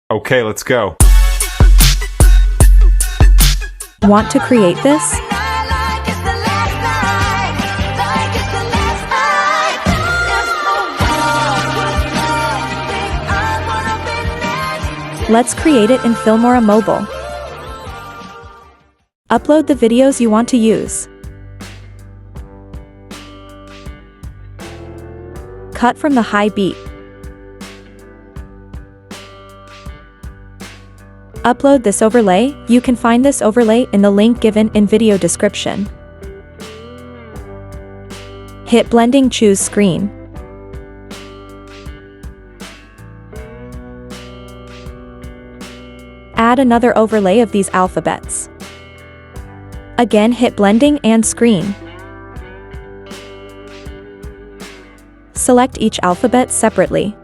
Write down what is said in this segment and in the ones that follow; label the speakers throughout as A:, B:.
A: Okay, let's go.
B: Want to create this? Let's create it in Filmora Mobile. Upload the videos you want to use. Cut from the high beat. Upload this overlay. You can find this overlay in the link given in video description. Hit blending, choose screen. Add another overlay of these alphabets. Again, hit blending and screen. Select each alphabet separately.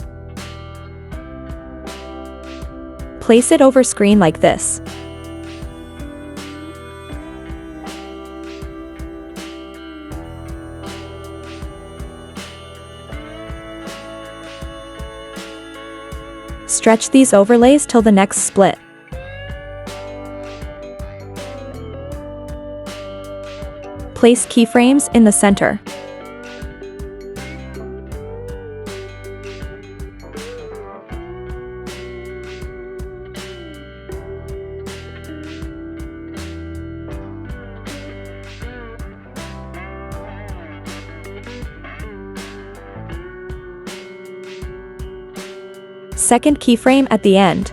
B: Place it over screen like this. Stretch these overlays till the next split. Place keyframes in the center. Second keyframe at the end.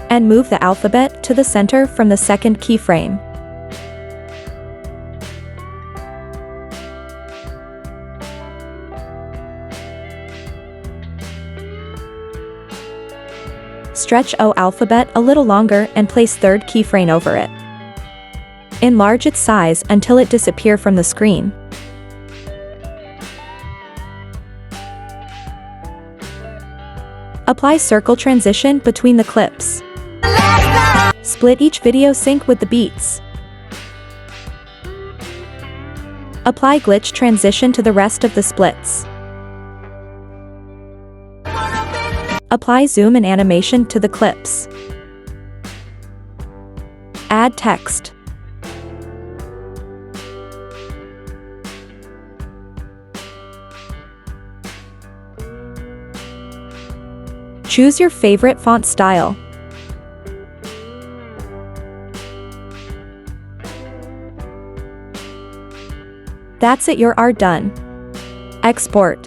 B: And move the alphabet to the center from the second keyframe. Stretch O alphabet a little longer and place third keyframe over it. Enlarge its size until it disappears from the screen. Apply circle transition between the clips. Split each video sync with the beats. Apply glitch transition to the rest of the splits. Apply zoom and animation to the clips. Add text. Choose your favorite font style. That's it, you are done. Export.